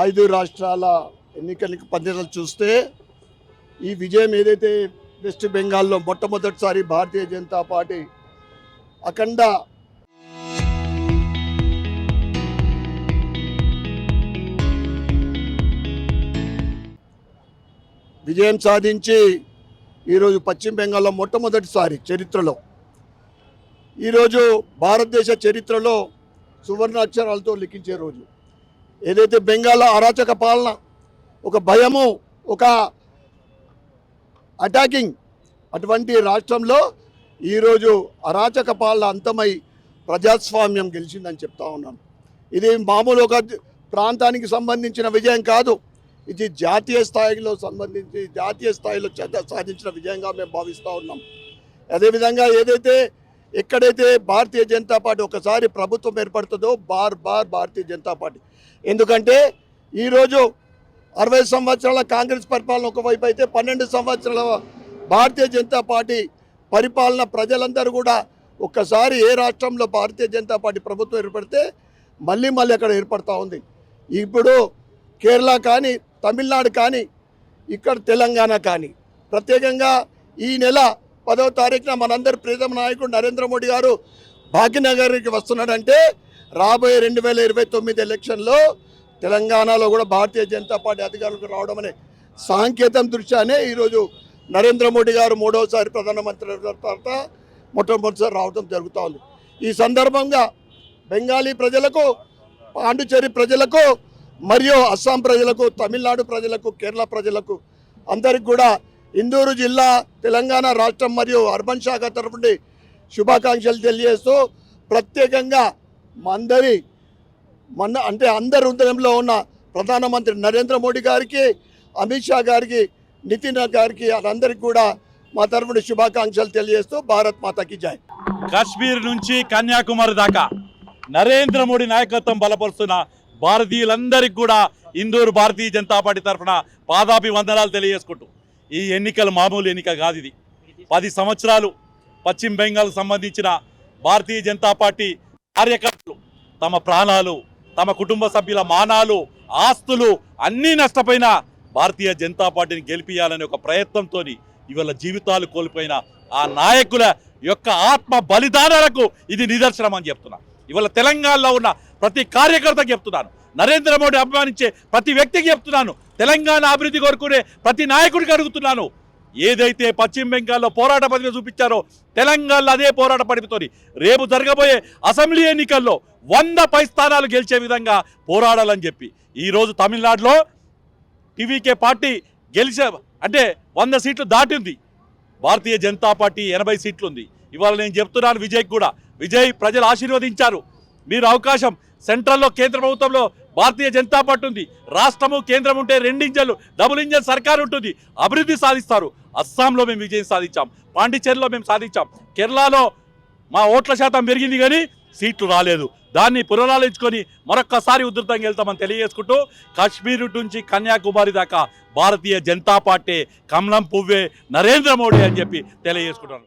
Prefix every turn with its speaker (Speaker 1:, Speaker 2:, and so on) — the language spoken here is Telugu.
Speaker 1: 5 రాష్ట్రాల ఎన్నికల పద్ధతులు చూస్తే ఈ విజయం ఏదైతే వెస్ట్ బెంగాల్లో మొట్టమొదటిసారి భారతీయ జనతా పార్టీ అఖండ విజయం సాధించి ఈరోజు పశ్చిమ బెంగాల్లో మొట్టమొదటిసారి చరిత్రలో ఈరోజు భారతదేశ చరిత్రలో సువర్ణ అక్షరాలతో లిఖించే రోజు ఏదైతే బెంగాల్లో అరాచక పాలన, ఒక భయము, ఒక అటాకింగ్ అటువంటి రాష్ట్రంలో ఈరోజు అరాచక పాలన అంతమై ప్రజాస్వామ్యం గెలిచిందని చెప్తా ఉన్నాను. ఇది మామూలు ఒక ప్రాంతానికి సంబంధించిన విజయం కాదు, ఇది జాతీయ స్థాయిలో సాధించిన విజయంగా మేము భావిస్తూ ఉన్నాం. అదేవిధంగా ఏదైతే ఎక్కడైతే భారతీయ జనతా పార్టీ ఒకసారి ప్రభుత్వం ఏర్పడుతుందో భారతీయ జనతా పార్టీ, ఎందుకంటే ఈరోజు 60 సంవత్సరాల కాంగ్రెస్ పరిపాలన ఒకవైపు అయితే 12 సంవత్సరాల భారతీయ జనతా పార్టీ పరిపాలన ప్రజలందరూ కూడా ఒక్కసారి ఏ రాష్ట్రంలో భారతీయ జనతా పార్టీ ప్రభుత్వం ఏర్పడితే మళ్ళీ అక్కడ ఏర్పడుతూ ఉంది. ఇప్పుడు కేరళ కానీ, తమిళనాడు కానీ, ఇక్కడ తెలంగాణ కానీ, ప్రత్యేకంగా ఈ నెల 10వ తారీఖున మనందరి ప్రియతమ నాయకుడు నరేంద్ర మోడీ గారు భాగ్యనగర్కి వస్తున్నాడంటే రాబోయే 2029 ఎలక్షన్లో తెలంగాణలో కూడా భారతీయ జనతా పార్టీ అధికారులకు రావడం అనే సాంకేతం దృష్ట్యానే ఈరోజు నరేంద్ర మోడీ గారు 3వసారి ప్రధానమంత్రి తర్వాత మొట్టమొదటిసారి రావడం జరుగుతూ ఉంది. ఈ సందర్భంగా బెంగాలీ ప్రజలకు, పాండిచేరి ప్రజలకు, మరియు అస్సాం ప్రజలకు, తమిళనాడు ప్రజలకు, కేరళ ప్రజలకు అందరికి కూడా ఇందూరు జిల్లా, తెలంగాణ రాష్ట్రం మరియు అర్బన్ శాఖ తరఫు నుండి శుభాకాంక్షలు తెలియజేస్తూ ప్రత్యేకంగా అందరి హృదయంలో ఉన్న ప్రధానమంత్రి నరేంద్ర మోడీ గారికి, అమిత్ షా గారికి, నితిన్ గారికి అందరికి కూడా మా తరఫున శుభాకాంక్షలు తెలియజేస్తూ భారత్ మాతాకి జై.
Speaker 2: కాశ్మీర్ నుంచి కన్యాకుమారి దాకా నరేంద్ర మోడీ నాయకత్వం బలపరుస్తున్న భారతీయులందరికీ కూడా ఇందూరు భారతీయ జనతా పార్టీ తరఫున పాదాభివందనాలు తెలియజేసుకుంటూ, ఈ ఎన్నికలు మామూలు ఎన్నిక కాదు. ఇది 10 సంవత్సరాలు పశ్చిమ బెంగాల్కు సంబంధించిన భారతీయ జనతా పార్టీ కార్యకర్తలు తమ ప్రాణాలు, తమ కుటుంబ సభ్యుల మానాలు, ఆస్తులు అన్నీ నష్టపోయిన భారతీయ జనతా పార్టీని గెలిపించాలనే ఒక ప్రయత్నంతో ఇవాళ జీవితాలు కోల్పోయిన ఆ నాయకుల యొక్క ఆత్మ బలిదానాలకు ఇది నిదర్శనం అని చెప్తున్నా. ఇవాళ తెలంగాణలో ఉన్న ప్రతి కార్యకర్తకి చెప్తున్నాను, నరేంద్ర మోడీ అభిమానించే ప్రతి వ్యక్తికి చెప్తున్నాను, తెలంగాణ అభివృద్ధి కోరుకునే ప్రతి నాయకుడికి అడుగుతున్నాను, ఏదైతే పశ్చిమ బెంగాల్లో పోరాట పటిమ చూపించారో తెలంగాణలో అదే పోరాట పటిమతోని రేపు జరగబోయే అసెంబ్లీ ఎన్నికల్లో 100 పై స్థానాలు గెలిచే విధంగా పోరాడాలని చెప్పి ఈరోజు తమిళనాడులో టీవీకే పార్టీ గెలిచే అంటే 100 సీట్లు దాటింది. భారతీయ జనతా పార్టీ 80 సీట్లు ఉంది. ఇవాళ నేను చెప్తున్నాను విజయ్ కూడా, విజయ్ ప్రజలు ఆశీర్వదించారు, మీరు అవకాశం సెంట్రల్లో కేంద్ర ప్రభుత్వంలో భారతీయ జనతా పార్టీ ఉంది, రాష్ట్రము కేంద్రం ఉంటే 2 ఇంజన్లు డబుల్ ఇంజన్ సర్కార్ ఉంటుంది, అభివృద్ధి సాధిస్తారు. అస్సాంలో మేము విజయం సాధించాం, పాండిచేరిలో మేము సాధించాం, కేరళలో మా ఓట్ల శాతం పెరిగింది కానీ సీట్లు రాలేదు. దాన్ని పునరాలోచించుకొని మరొక్కసారి ఉధృతంగా వెళ్తామని తెలియజేసుకుంటూ, కాశ్మీర్ నుంచి కన్యాకుమారి దాకా భారతీయ జనతా పార్టీ కమలం పువ్వే నరేంద్ర మోడీ అని చెప్పి తెలియజేసుకుంటాను.